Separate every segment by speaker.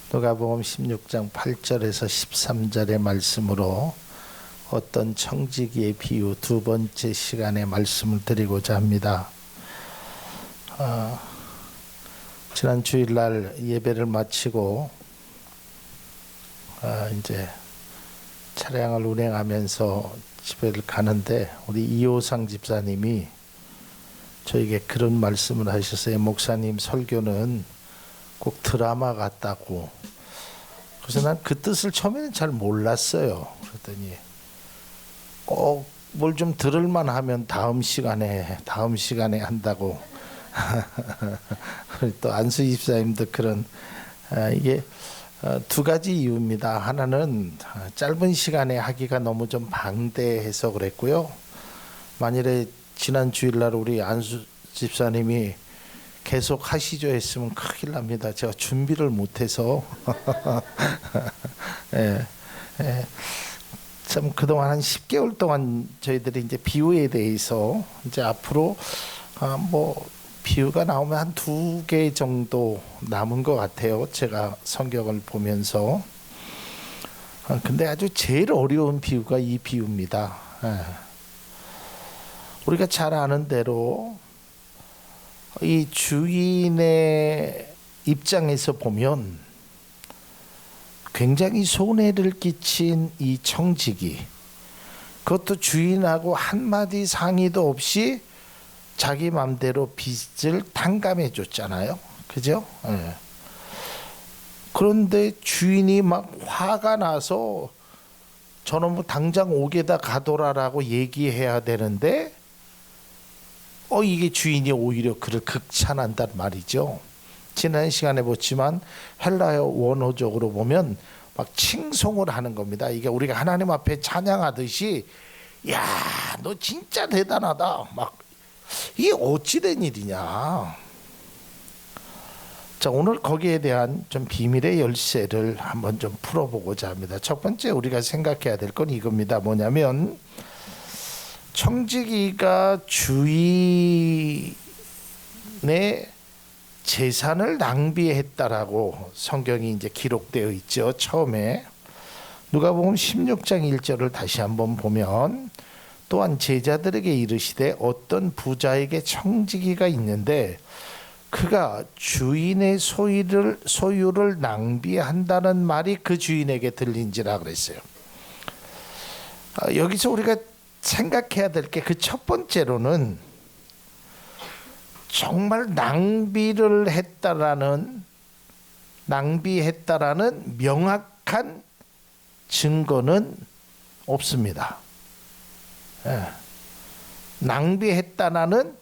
Speaker 1: 누가복음 16장 8절에서 13절의 말씀으로 어떤 청지기의 비유 두 번째 시간에 말씀을 드리고자 합니다. 지난 주일날 예배를 마치고 이제 차량을 운행하면서 집에를 가는데 우리 이호상 집사님이 저에게 그런 말씀을 하셨어요. 목사님 설교는 꼭 드라마 같다고. 그래서 난 그 뜻을 처음에는 잘 몰랐어요. 그랬더니 꼭 뭘 좀 들을만 하면 다음 시간에 한다고. 또 안수 집사님도 그런 이게 두 가지 이유입니다. 하나는 짧은 시간에 하기가 너무 좀 방대해서 그랬고요. 만일에 지난 주일날 우리 안수 집사님이 계속 하시죠 했으면 큰일 납니다. 제가 준비를 못해서 참 그동안 한 10개월 동안 저희들이 이제 비유에 대해서 이제 앞으로 비유가 나오면 한 2개 정도 남은 것 같아요. 제가 성경을 보면서. 근데 아주 제일 어려운 비유가 이 비유입니다. 우리가 잘 아는 대로 이 주인의 입장에서 보면 굉장히 손해를 끼친 이 청지기, 그것도 주인하고 한마디 상의도 없이 자기 맘대로 빚을 탕감해 줬잖아요. 그죠? 그런데 주인이 막 화가 나서 저놈 당장 옥에다 가둬라라고 얘기해야 되는데 이게 주인이 오히려 그를 극찬한단 말이죠. 지난 시간에 봤지만 헬라어 원어적으로 보면 막 칭송을 하는 겁니다. 이게 우리가 하나님 앞에 찬양하듯이 야, 너 진짜 대단하다. 막 이게 어찌된 일이냐. 자, 오늘 거기에 대한 좀 비밀의 열쇠를 한번 좀 풀어보고자 합니다. 첫 번째 우리가 생각해야 될 건 이겁니다. 뭐냐면 청지기가 주인의 재산을 낭비했다라고 성경이 이제 기록되어 있죠. 처음에 누가복음 16장 1절을 다시 한번 보면 또한 제자들에게 이르시되 어떤 부자에게 청지기가 있는데 그가 주인의 소유를 낭비한다는 말이 그 주인에게 들린지라 그랬어요. 여기서 우리가 생각해야 될 게 그 첫 번째로는 정말 낭비했다라는 명확한 증거는 없습니다. 낭비했다라는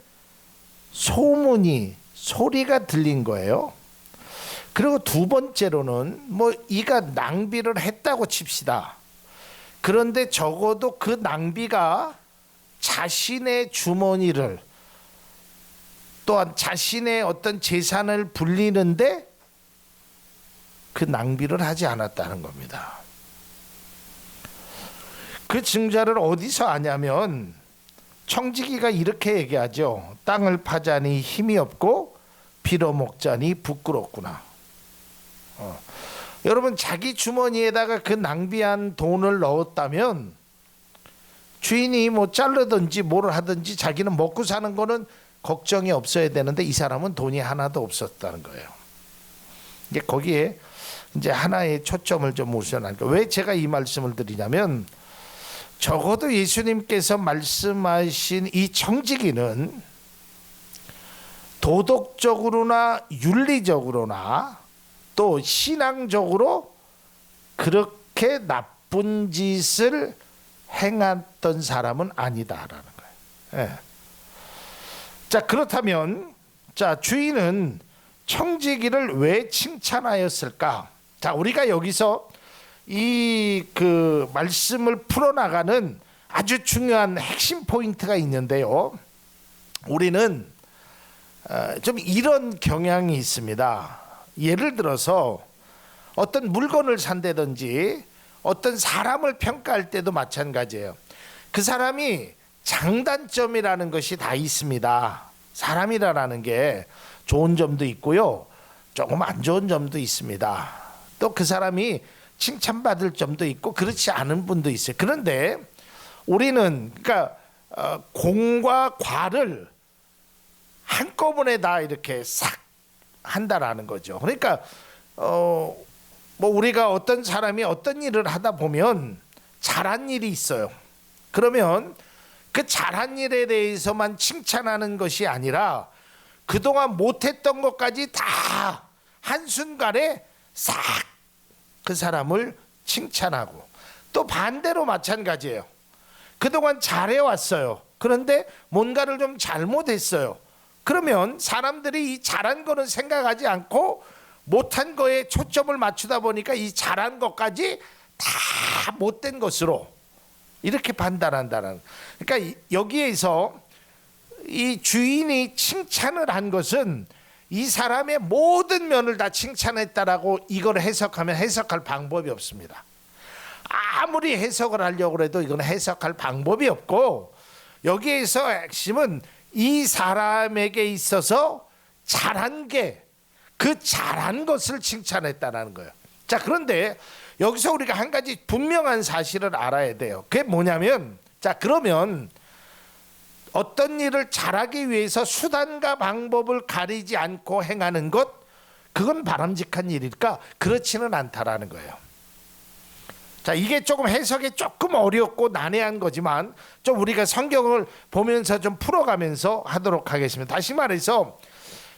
Speaker 1: 소리가 들린 거예요. 그리고 두 번째로는 이가 낭비를 했다고 칩시다. 그런데 적어도 그 낭비가 자신의 주머니를 또한 자신의 어떤 재산을 불리는데 그 낭비를 하지 않았다는 겁니다. 그 증자를 어디서 아냐면 청지기가 이렇게 얘기하죠. 땅을 파자니 힘이 없고 빌어먹자니 부끄럽구나. 여러분, 자기 주머니에다가 그 낭비한 돈을 넣었다면 주인이 자르든지 뭘 하든지 자기는 먹고 사는 거는 걱정이 없어야 되는데 이 사람은 돈이 하나도 없었다는 거예요. 이제 거기에 이제 하나의 초점을 좀 우선하니까 왜 제가 이 말씀을 드리냐면 적어도 예수님께서 말씀하신 이 청지기는 도덕적으로나 윤리적으로나 또 신앙적으로 그렇게 나쁜 짓을 행했던 사람은 아니다라는 거예요. 자, 그렇다면 주인은 청지기를 왜 칭찬하였을까? 자, 우리가 여기서 이 말씀을 풀어나가는 아주 중요한 핵심 포인트가 있는데요. 우리는 좀 이런 경향이 있습니다. 예를 들어서 어떤 물건을 산다든지 어떤 사람을 평가할 때도 마찬가지예요. 그 사람이 장단점이라는 것이 다 있습니다. 사람이라는 게 좋은 점도 있고요, 조금 안 좋은 점도 있습니다. 또 그 사람이 칭찬받을 점도 있고 그렇지 않은 분도 있어요. 그런데 우리는 그러니까 공과 과를 한꺼번에 다 이렇게 싹 한다라는 거죠. 그러니까 뭐 우리가 어떤 사람이 어떤 일을 하다 보면 잘한 일이 있어요. 그러면 그 잘한 일에 대해서만 칭찬하는 것이 아니라 그동안 못했던 것까지 다 한순간에 싹 그 사람을 칭찬하고, 또 반대로 마찬가지예요. 그동안 잘해왔어요. 그런데 뭔가를 좀 잘못했어요. 그러면 사람들이 이 잘한 거는 생각하지 않고 못한 거에 초점을 맞추다 보니까 이 잘한 것까지 다 못된 것으로 이렇게 판단한다는. 그러니까 여기에서 이 주인이 칭찬을 한 것은 이 사람의 모든 면을 다 칭찬했다라고 이걸 해석하면 해석할 방법이 없습니다. 아무리 해석을 하려고 해도 이건 해석할 방법이 없고, 여기에서 핵심은 이 사람에게 있어서 잘한 게, 그 잘한 것을 칭찬했다는 거예요. 자, 그런데 여기서 우리가 한 가지 분명한 사실을 알아야 돼요. 그게 뭐냐면, 자, 그러면 어떤 일을 잘하기 위해서 수단과 방법을 가리지 않고 행하는 것, 그건 바람직한 일일까? 그렇지는 않다라는 거예요. 자, 이게 조금 해석이 조금 어렵고 난해한 거지만 좀 우리가 성경을 보면서 좀 풀어가면서 하도록 하겠습니다. 다시 말해서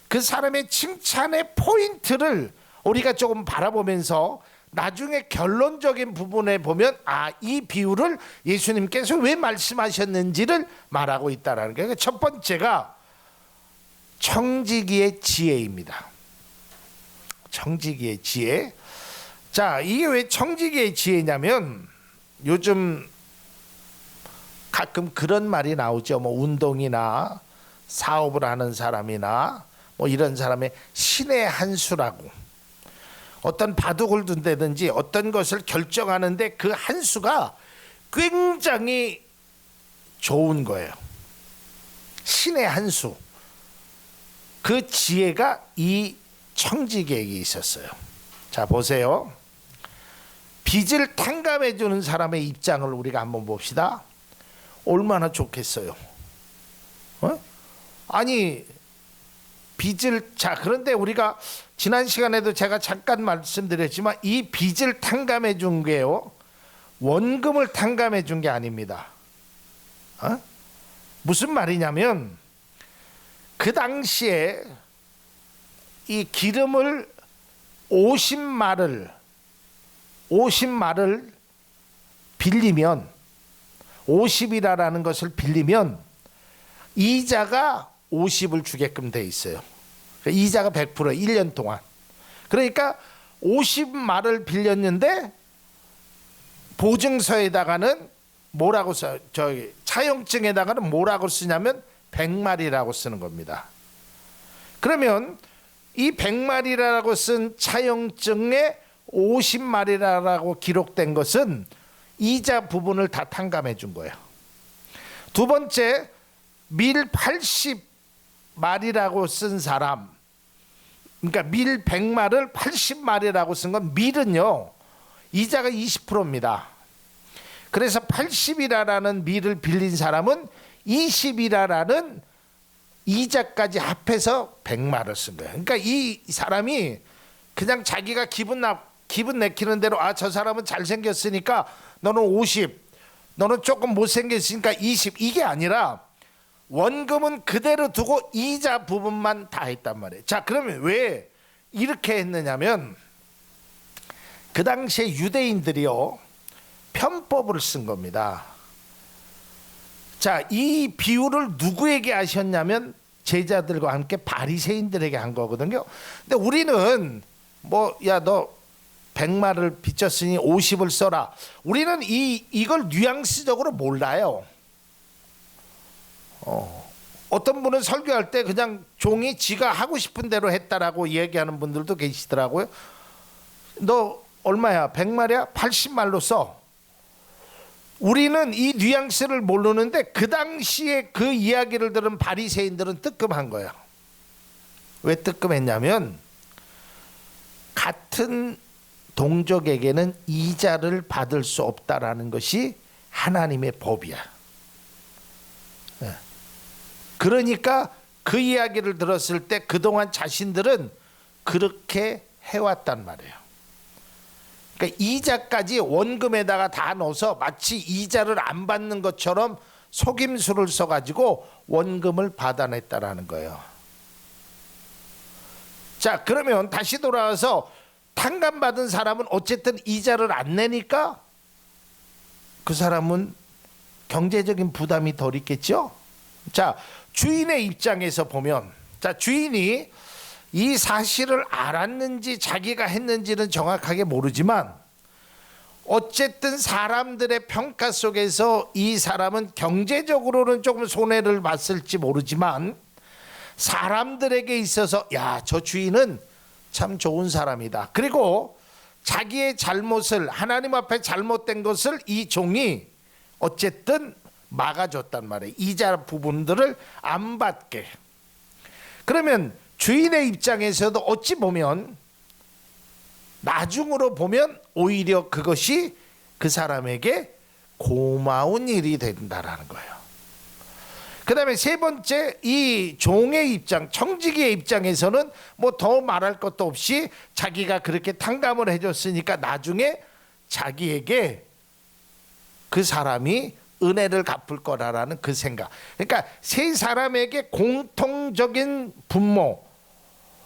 Speaker 1: 그 사람의 칭찬의 포인트를 우리가 조금 바라보면서 나중에 결론적인 부분에 보면 이 비유를 예수님께서 왜 말씀하셨는지를 말하고 있다는 거예요. 첫 번째가 청지기의 지혜입니다. 청지기의 지혜. 자, 이게 왜 청지기의 지혜냐면 요즘 가끔 그런 말이 나오죠. 뭐 운동이나 사업을 하는 사람이나 뭐 이런 사람의 신의 한 수라고. 어떤 바둑을 둔다든지 어떤 것을 결정하는데 그 한 수가 굉장히 좋은 거예요. 신의 한 수. 그 지혜가 이 청지기에게 있었어요. 자, 보세요. 빚을 탕감해 주는 사람의 입장을 우리가 한번 봅시다. 얼마나 좋겠어요. 아니, 빚을, 자, 그런데 우리가 지난 시간에도 제가 잠깐 말씀드렸지만 이 빚을 탕감해 준 게요, 원금을 탕감해 준 게 아닙니다. 무슨 말이냐면 그 당시에 이 기름을 50마를 빌리면, 50이라는 것을 빌리면 이자가 50을 주게끔 돼 있어요. 이자가 100%, 1년 동안. 그러니까 50마를 빌렸는데 보증서에다가는 뭐라고 써? 차용증에다가는 뭐라고 쓰냐면 100마리라고 쓰는 겁니다. 그러면 이 100마리라고 쓴 차용증에 50마리라고 기록된 것은 이자 부분을 다 탕감해 준 거예요. 두 번째, 밀 80마리라고 쓴 사람, 그러니까 밀 100마를 80마리라고 쓴 건, 밀은요 이자가 20%입니다. 그래서 80이라는 밀을 빌린 사람은 20이라는 이자까지 합해서 100마를 쓴 거예요. 그러니까 이 사람이 그냥 자기가 기분 내키는 대로 저 사람은 잘생겼으니까 너는 50, 너는 조금 못생겼으니까 20, 이게 아니라 원금은 그대로 두고 이자 부분만 다 했단 말이에요. 자, 그러면 왜 이렇게 했느냐면 그 당시에 유대인들이요 편법을 쓴 겁니다. 자, 이 비유를 누구에게 하셨냐면 제자들과 함께 바리새인들에게 한 거거든요. 근데 우리는 너 100마를 빚졌으니 50을 써라. 우리는 이걸 뉘앙스적으로 몰라요. 어떤 분은 설교할 때 그냥 종이 지가 하고 싶은 대로 했다라고 얘기하는 분들도 계시더라고요. 너 얼마야? 100마리야? 80말로 써. 우리는 이 뉘앙스를 모르는데 그 당시에 그 이야기를 들은 바리새인들은 뜨끔한 거예요. 왜 뜨끔했냐면 같은 동족에게는 이자를 받을 수 없다라는 것이 하나님의 법이야. 그러니까 그 이야기를 들었을 때 그동안 자신들은 그렇게 해왔단 말이에요. 그러니까 이자까지 원금에다가 다 넣어서 마치 이자를 안 받는 것처럼 속임수를 써가지고 원금을 받아냈다라는 거예요. 자, 그러면 다시 돌아와서 탕감받은 사람은 어쨌든 이자를 안 내니까 그 사람은 경제적인 부담이 덜 있겠죠. 자, 주인의 입장에서 보면, 자, 주인이 이 사실을 알았는지 자기가 했는지는 정확하게 모르지만 어쨌든 사람들의 평가 속에서 이 사람은 경제적으로는 조금 손해를 봤을지 모르지만 사람들에게 있어서 야, 저 주인은 참 좋은 사람이다. 그리고 자기의 잘못을, 하나님 앞에 잘못된 것을 이 종이 어쨌든 막아줬단 말이에요. 이자 부분들을 안 받게. 그러면 주인의 입장에서도 어찌 보면 나중으로 보면 오히려 그것이 그 사람에게 고마운 일이 된다라는 거예요. 그 다음에 세 번째, 이 종의 입장, 청지기의 입장에서는 뭐 더 말할 것도 없이 자기가 그렇게 탕감을 해줬으니까 나중에 자기에게 그 사람이 은혜를 갚을 거라는 그 생각. 그러니까 세 사람에게 공통적인 분모,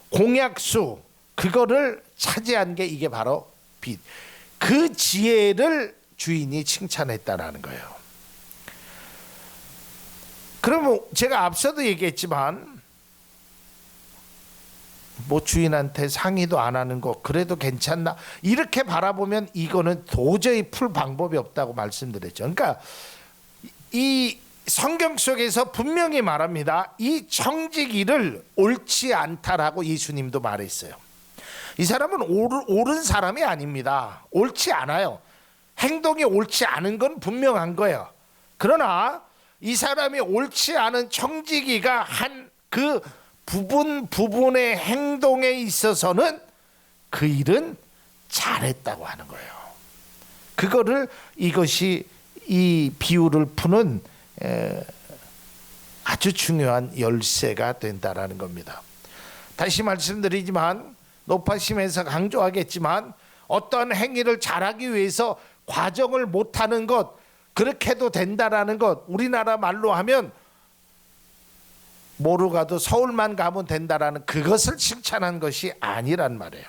Speaker 1: 공약수, 그거를 차지한 게 이게 바로 빚. 그 지혜를 주인이 칭찬했다라는 거예요. 그러면 제가 앞서도 얘기했지만 뭐 주인한테 상의도 안 하는 거 그래도 괜찮나 이렇게 바라보면 이거는 도저히 풀 방법이 없다고 말씀드렸죠. 그러니까 이 성경 속에서 분명히 말합니다. 이 청지기를 옳지 않다라고 예수님도 말했어요. 이 사람은 옳은 사람이 아닙니다. 옳지 않아요. 행동이 옳지 않은 건 분명한 거예요. 그러나 이 사람이 옳지 않은 청지기가 한 그 부분의 행동에 있어서는 그 일은 잘했다고 하는 거예요. 그거를 이것이 이 비유를 푸는 아주 중요한 열쇠가 된다라는 겁니다. 다시 말씀드리지만 높아심에서 강조하겠지만 어떤 행위를 잘하기 위해서 과정을 못하는 것 그렇게 해도 된다라는 것 우리나라 말로 하면 뭐로 가도 서울만 가면 된다라는 그것을 칭찬한 것이 아니란 말이에요.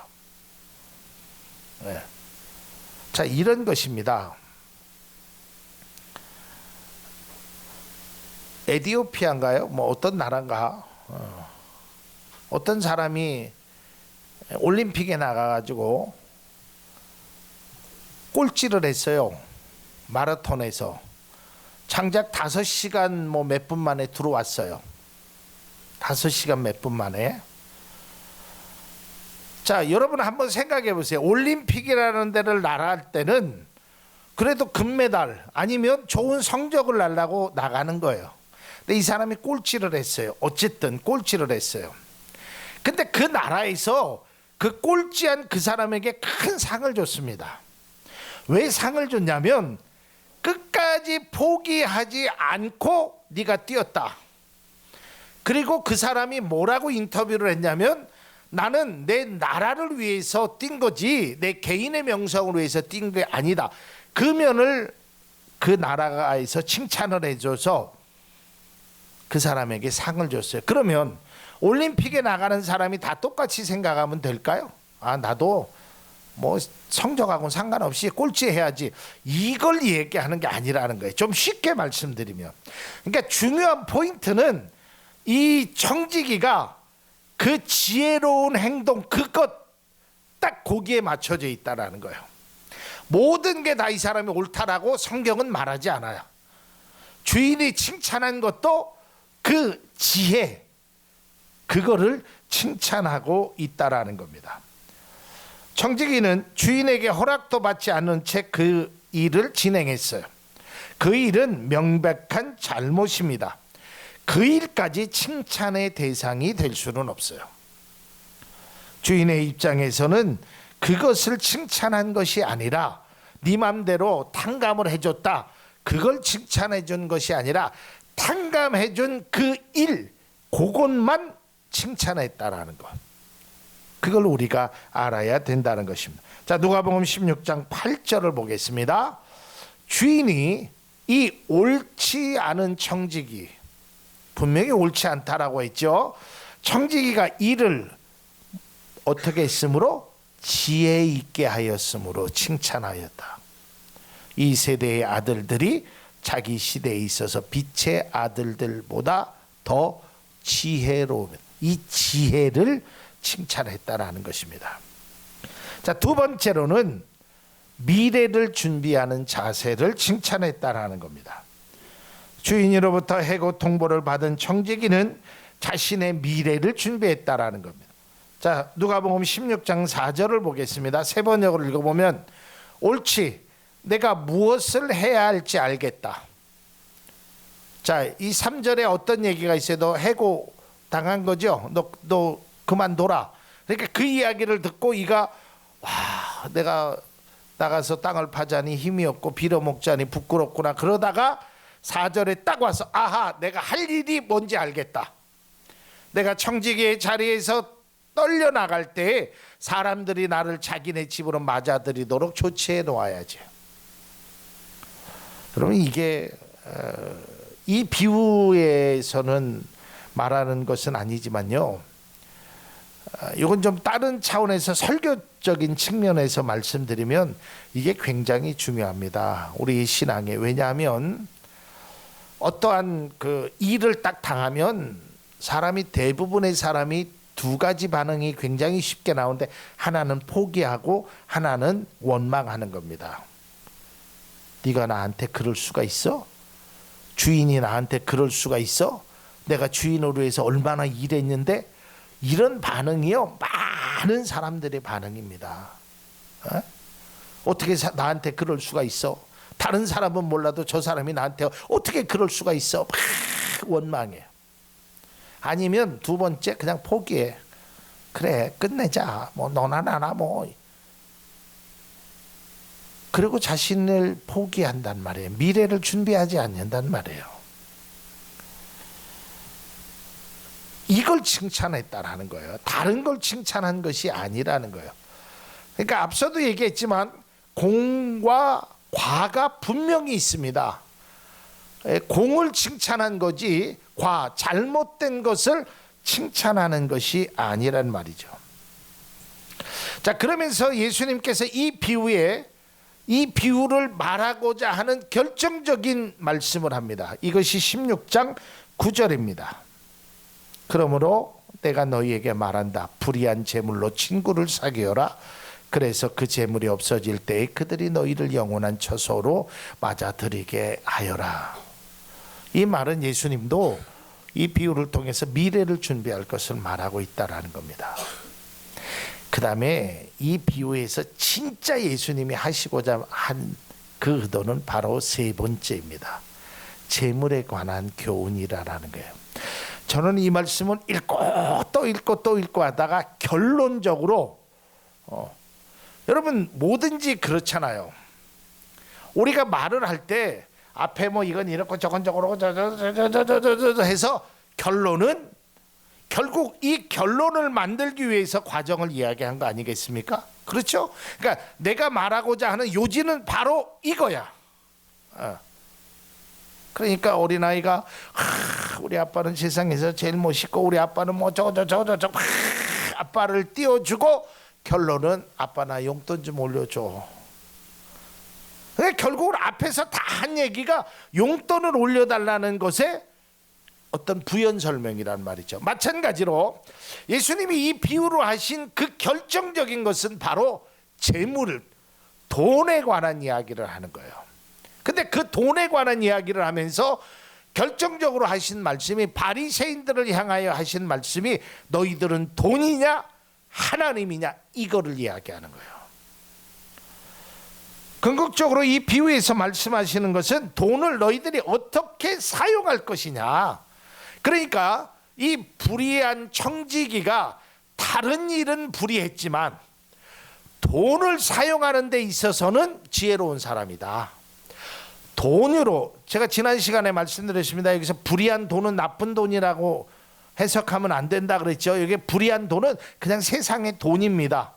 Speaker 1: 네. 자, 이런 것입니다. 에티오피아인가요? 뭐 어떤 나라인가? 어떤 사람이 올림픽에 나가가지고 꼴찌를 했어요. 마라톤에서 장작 5시간 뭐 몇 분 만에 들어왔어요. 5시간 몇 분 만에. 자, 여러분 한번 생각해 보세요. 올림픽이라는 데를 나갈 때는 그래도 금메달 아니면 좋은 성적을 내려고 나가는 거예요. 근데 이 사람이 꼴찌를 했어요. 어쨌든 꼴찌를 했어요. 근데 그 나라에서 그 꼴찌한 그 사람에게 큰 상을 줬습니다. 왜 상을 줬냐면 끝까지 포기하지 않고 네가 뛰었다. 그리고 그 사람이 뭐라고 인터뷰를 했냐면 나는 내 나라를 위해서 뛴 거지 내 개인의 명성을 위해서 뛴 게 아니다. 그 면을 그 나라에서 칭찬을 해줘서 그 사람에게 상을 줬어요. 그러면 올림픽에 나가는 사람이 다 똑같이 생각하면 될까요? 아, 나도 뭐 성적하고는 상관없이 꼴찌 해야지 이걸 얘기하는 게 아니라는 거예요. 좀 쉽게 말씀드리면 그러니까 중요한 포인트는 이 청지기가 그 지혜로운 행동 그것 딱 거기에 맞춰져 있다라는 거예요. 모든 게 다 이 사람이 옳다라고 성경은 말하지 않아요. 주인이 칭찬한 것도 그 지혜 그거를 칭찬하고 있다라는 겁니다. 청지기는 주인에게 허락도 받지 않은 채 그 일을 진행했어요. 그 일은 명백한 잘못입니다. 그 일까지 칭찬의 대상이 될 수는 없어요. 주인의 입장에서는 그것을 칭찬한 것이 아니라 네 맘대로 탕감을 해줬다, 그걸 칭찬해 준 것이 아니라 탕감해 준 그 일, 그것만 칭찬했다라는 것, 그걸 우리가 알아야 된다는 것입니다. 자, 누가복음 16장 8절을 보겠습니다. 주인이 이 옳지 않은 청지기, 분명히 옳지 않다라고 했죠. 청지기가 이를 어떻게 했으므로? 지혜 있게 하였으므로 칭찬하였다. 이 세대의 아들들이 자기 시대에 있어서 빛의 아들들보다 더 지혜로운, 이 지혜를 칭찬했다라는 것입니다. 자, 두 번째로는 미래를 준비하는 자세를 칭찬했다라는 겁니다. 주인으로부터 해고 통보를 받은 청지기는 자신의 미래를 준비했다라는 겁니다. 자, 누가복음 16장 4절을 보겠습니다. 세 번역을 읽어보면 옳지, 내가 무엇을 해야 할지 알겠다. 자, 이 3절에 어떤 얘기가 있어요? 너 해고 당한 거죠? 너 그만둬라. 그러니까 그 이야기를 듣고 이가 내가 나가서 땅을 파자니 힘이 없고 빌어먹자니 부끄럽구나. 그러다가 4절에 딱 와서 아하, 내가 할 일이 뭔지 알겠다. 내가 청지기의 자리에서 떨려 나갈 때 사람들이 나를 자기네 집으로 맞아들이도록 조치해 놓아야지. 그러면 이게 이 비유에서는 말하는 것은 아니지만요, 이건 좀 다른 차원에서 설교적인 측면에서 말씀드리면 이게 굉장히 중요합니다, 우리 신앙에. 왜냐하면 어떠한 그 일을 딱 당하면 대부분의 사람이 두 가지 반응이 굉장히 쉽게 나오는데, 하나는 포기하고 하나는 원망하는 겁니다. 네가 나한테 그럴 수가 있어? 주인이 나한테 그럴 수가 있어? 내가 주인으로 해서 얼마나 일했는데? 이런 반응이요, 많은 사람들의 반응입니다. 어떻게 나한테 그럴 수가 있어? 다른 사람은 몰라도 저 사람이 나한테 어떻게 그럴 수가 있어? 막 원망해요. 아니면 두 번째, 그냥 포기해. 그래, 끝내자. 뭐 너나 나나 뭐. 그리고 자신을 포기한단 말이에요. 미래를 준비하지 않는단 말이에요. 이걸 칭찬했다라는 거예요. 다른 걸 칭찬한 것이 아니라는 거예요. 그러니까 앞서도 얘기했지만 공과 과가 분명히 있습니다. 공을 칭찬한 거지 잘못된 것을 칭찬하는 것이 아니란 말이죠. 자, 그러면서 예수님께서 이 비유를 말하고자 하는 결정적인 말씀을 합니다. 이것이 16장 9절입니다. 그러므로 내가 너희에게 말한다. 불의한 재물로 친구를 사귀어라. 그래서 그 재물이 없어질 때에 그들이 너희를 영원한 처소로 맞아들이게 하여라. 이 말은 예수님도 이 비유를 통해서 미래를 준비할 것을 말하고 있다라는 겁니다. 그 다음에 이 비유에서 진짜 예수님이 하시고자 한 그 의도는 바로 세 번째입니다. 재물에 관한 교훈이라는 거예요. 저는 이 말씀을 읽고 또 읽고 또 읽고 하다가 결론적으로 여러분 뭐든지 그렇잖아요. 우리가 말을 할 때 앞에 뭐 이건 이렇고 저건 저거고 저저저저저저 해서 결론은 결국 이 결론을 만들기 위해서 과정을 이야기한 거 아니겠습니까? 그렇죠? 그러니까 내가 말하고자 하는 요지는 바로 이거야. 그러니까 어린아이가 우리 아빠는 세상에서 제일 멋있고 우리 아빠는 뭐 저저 아빠를 띄워주고 결론은 아빠 나 용돈 좀 올려줘. 결국은 앞에서 다 한 얘기가 용돈을 올려달라는 것에 어떤 부연 설명이란 말이죠. 마찬가지로 예수님이 이 비유로 하신 그 결정적인 것은 바로 재물, 돈에 관한 이야기를 하는 거예요. 근데 그 돈에 관한 이야기를 하면서 결정적으로 하신 말씀이, 바리새인들을 향하여 하신 말씀이 너희들은 돈이냐 하나님이냐 이거를 이야기하는 거예요. 궁극적으로 이 비유에서 말씀하시는 것은 돈을 너희들이 어떻게 사용할 것이냐. 그러니까 이 불의한 청지기가 다른 일은 불의했지만 돈을 사용하는 데 있어서는 지혜로운 사람이다. 돈으로, 제가 지난 시간에 말씀드렸습니다. 여기서 불의한 돈은 나쁜 돈이라고 해석하면 안 된다 그랬죠. 여기 불의한 돈은 그냥 세상의 돈입니다.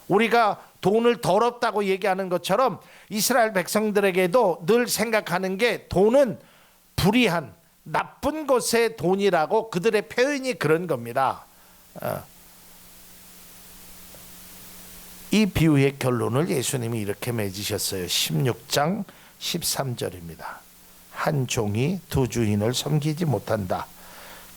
Speaker 1: 우리가 돈을 더럽다고 얘기하는 것처럼 이스라엘 백성들에게도 늘 생각하는 게 돈은 불의한 나쁜 것의 돈이라고, 그들의 표현이 그런 겁니다. 이 비유의 결론을 예수님이 이렇게 맺으셨어요. 16장 13절입니다. 한 종이 두 주인을 섬기지 못한다.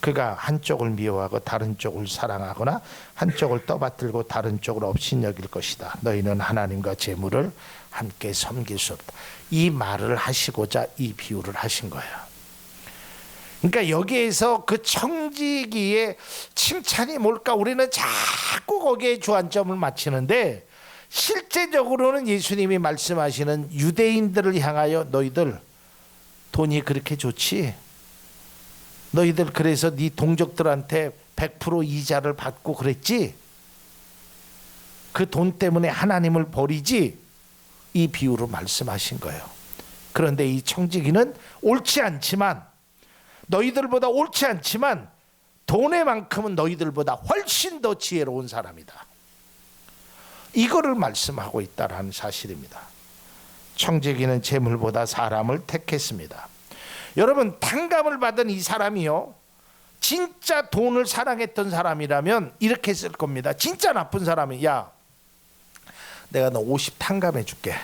Speaker 1: 그가 한쪽을 미워하고 다른 쪽을 사랑하거나 한쪽을 떠받들고 다른 쪽을 업신여길 것이다. 너희는 하나님과 재물을 함께 섬길 수 없다. 이 말을 하시고자 이 비유를 하신 거예요. 그러니까 여기에서 그 청지기의 칭찬이 뭘까? 우리는 자꾸 거기에 주안점을 맞추는데, 실제적으로는 예수님이 말씀하시는 유대인들을 향하여 너희들 돈이 그렇게 좋지? 너희들 그래서 네 동족들한테 100% 이자를 받고 그랬지? 그 돈 때문에 하나님을 버리지? 이 비유로 말씀하신 거예요. 그런데 이 청지기는 옳지 않지만, 너희들보다 옳지 않지만 돈의 만큼은 너희들보다 훨씬 더 지혜로운 사람이다. 이거를 말씀하고 있다라는 사실입니다. 청지기는 재물보다 사람을 택했습니다. 여러분, 탕감을 받은 이 사람이요, 진짜 돈을 사랑했던 사람이라면 이렇게 했을 겁니다. 진짜 나쁜 사람이, 야, 내가 너 50 탕감해 줄게.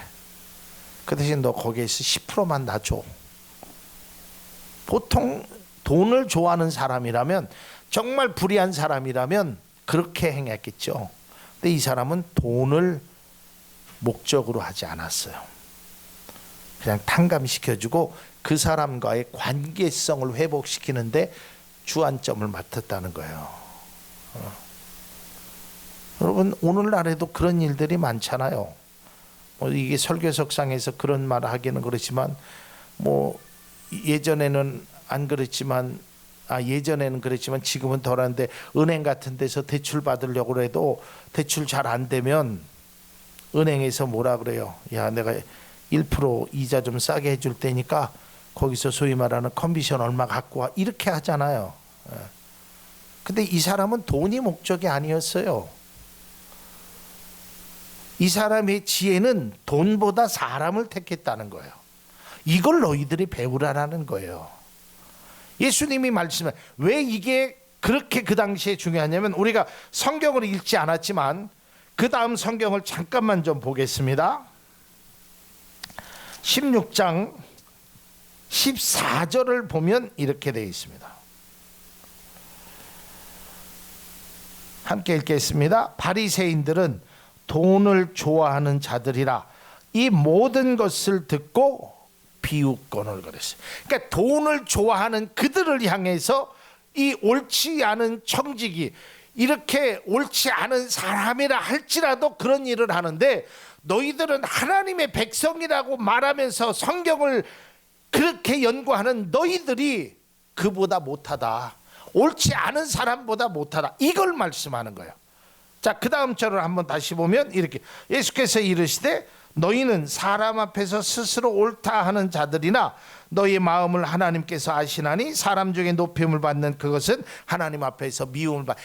Speaker 1: 그 대신 너 거기에서 10%만 놔줘. 보통 돈을 좋아하는 사람이라면, 정말 불의한 사람이라면 그렇게 행했겠죠. 근데 이 사람은 돈을 목적으로 하지 않았어요. 그냥 탕감시켜주고 그 사람과의 관계성을 회복시키는데 주안점을 맡았다는 거예요. 여러분, 오늘날에도 그런 일들이 많잖아요. 이게 설교석상에서 그런 말을 하기는 그렇지만, 예전에는 안 그랬지만, 예전에는 그랬지만 지금은 덜한데, 은행 같은 데서 대출 받으려고 해도 대출 잘 안 되면 은행에서 뭐라 그래요? 야, 내가 1% 이자 좀 싸게 해줄 테니까 거기서 소위 말하는 커미션 얼마 갖고 와, 이렇게 하잖아요. 근데 이 사람은 돈이 목적이 아니었어요. 이 사람의 지혜는 돈보다 사람을 택했다는 거예요. 이걸 너희들이 배우라는 거예요. 예수님이 말씀해, 왜 이게 그렇게 그 당시에 중요하냐면, 우리가 성경을 읽지 않았지만 그 다음 성경을 잠깐만 좀 보겠습니다. 16장 14절을 보면 이렇게 되어 있습니다. 함께 읽겠습니다. 바리새인들은 돈을 좋아하는 자들이라 이 모든 것을 듣고 비웃곤을 그랬어요. 그러니까 돈을 좋아하는 그들을 향해서 이 옳지 않은 청지기, 이렇게 옳지 않은 사람이라 할지라도 그런 일을 하는데, 너희들은 하나님의 백성이라고 말하면서 성경을 그렇게 연구하는 너희들이 그보다 못하다, 옳지 않은 사람보다 못하다, 이걸 말씀하는 거예요. 자, 그 다음 절을 한번 다시 보면 이렇게, 예수께서 이르시되 너희는 사람 앞에서 스스로 옳다 하는 자들이나 너희 마음을 하나님께서 아시나니 사람 중에 높임을 받는 그것은 하나님 앞에서 미움을 받.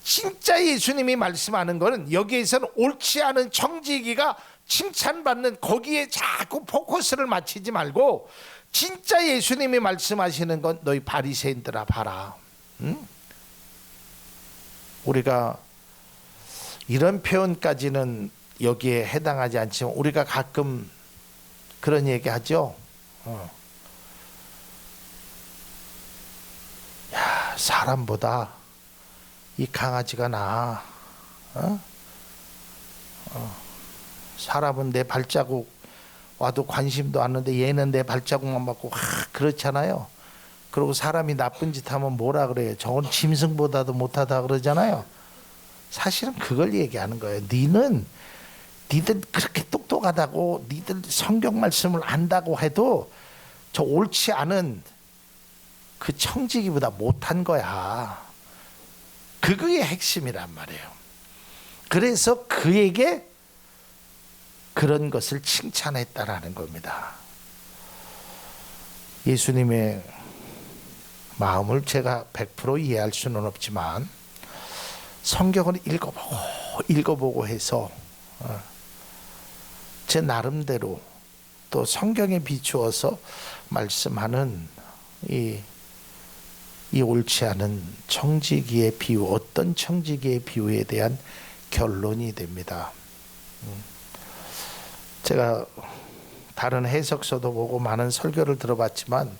Speaker 1: 진짜 예수님이 말씀하는 거는, 여기에서는 옳지 않은 청지기가 칭찬받는 거기에 자꾸 포커스를 맞추지 말고, 진짜 예수님이 말씀하시는 건 너희 바리새인들아 봐라. 우리가 이런 표현까지는 여기에 해당하지 않지만 우리가 가끔 그런 얘기 하죠. 야, 사람보다 이 강아지가 나아. 사람은 내 발자국 와도 관심도 않는데 얘는 내 발자국만 받고 그렇잖아요. 그리고 사람이 나쁜 짓 하면 뭐라 그래요? 저건 짐승보다도 못하다 그러잖아요. 사실은 그걸 얘기하는 거예요. 니들 그렇게 똑똑하다고, 니들 성경 말씀을 안다고 해도 저 옳지 않은 그 청지기보다 못한 거야. 그거의 핵심이란 말이에요. 그래서 그에게 그런 것을 칭찬했다라는 겁니다. 예수님의 마음을 제가 100% 이해할 수는 없지만 성경을 읽어보고 해서 제 나름대로 또 성경에 비추어서 말씀하는 이 옳지 않은 청지기의 비유, 어떤 청지기의 비유에 대한 결론이 됩니다. 제가 다른 해석서도 보고 많은 설교를 들어봤지만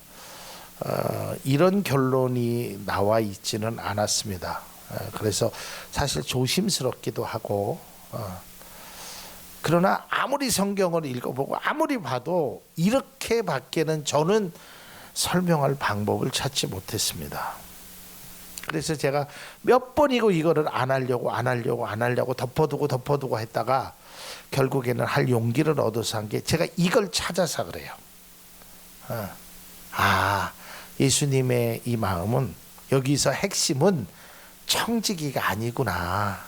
Speaker 1: 이런 결론이 나와 있지는 않았습니다. 그래서 사실 조심스럽기도 하고, 그러나 아무리 성경을 읽어보고 아무리 봐도 이렇게 밖에는 저는 설명할 방법을 찾지 못했습니다. 그래서 제가 몇 번이고 이거를 안 하려고 덮어두고 했다가 결국에는 할 용기를 얻어서 한 게, 제가 이걸 찾아서 그래요. 예수님의 이 마음은, 여기서 핵심은 청지기가 아니구나.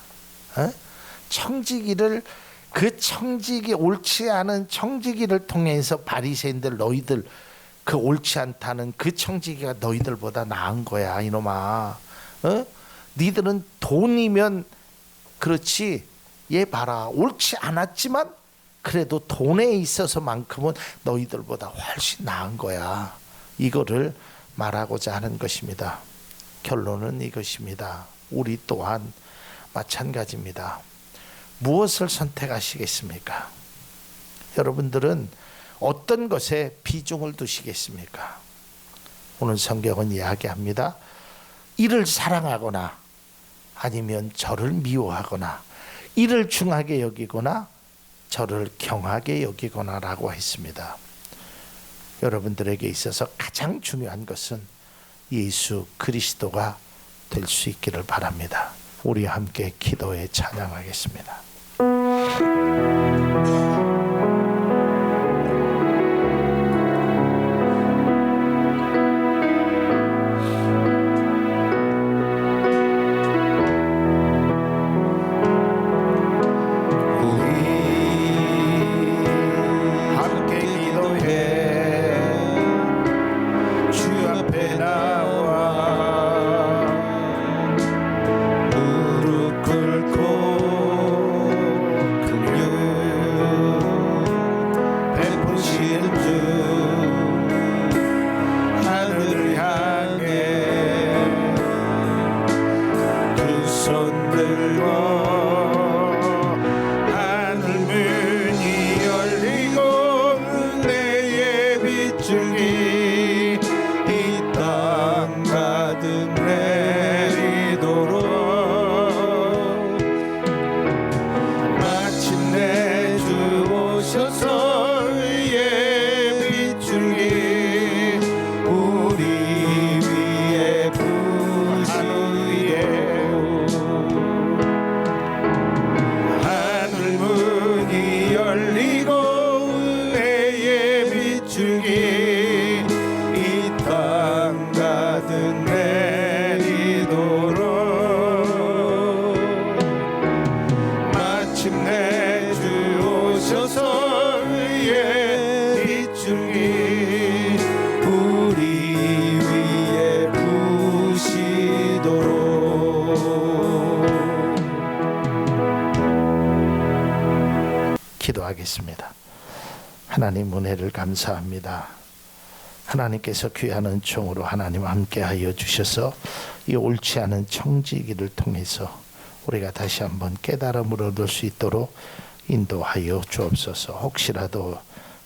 Speaker 1: 청지기를, 그 청지기, 옳지 않은 청지기를 통해서 바리새인들, 너희들 그 옳지 않다는 그 청지기가 너희들보다 나은 거야 이놈아. 니들은 돈이면 그렇지, 얘 봐라, 옳지 않았지만 그래도 돈에 있어서만큼은 너희들보다 훨씬 나은 거야. 이거를 말하고자 하는 것입니다. 결론은 이것입니다. 우리 또한 마찬가지입니다. 무엇을 선택하시겠습니까? 여러분들은 어떤 것에 비중을 두시겠습니까? 오늘 성경은 이야기합니다. 이를 사랑하거나 아니면 저를 미워하거나, 이를 중하게 여기거나 저를 경하게 여기거나 라고 했습니다. 여러분들에게 있어서 가장 중요한 것은 예수 그리스도가 될 수 있기를 바랍니다. 우리 함께 기도에 찬양하겠습니다. 기도하겠습니다. 하나님, 은혜를 감사합니다. 하나님께서 귀한 은총으로 하나님 함께하여 주셔서 이 옳지 않은 청지기를 통해서 우리가 다시 한번 깨달음을 얻을 수 있도록 인도하여 주옵소서. 혹시라도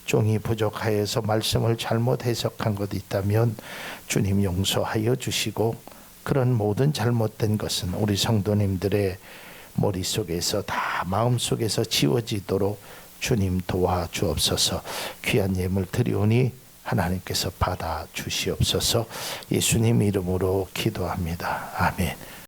Speaker 1: 종이 부족하여서 말씀을 잘못 해석한 것 있다면 주님 용서하여 주시고, 그런 모든 잘못된 것은 우리 성도님들의 머릿속에서 다 마음속에서 지워지도록 주님 도와주옵소서. 귀한 예물 드리오니 하나님께서 받아 주시옵소서. 예수님 이름으로 기도합니다. 아멘.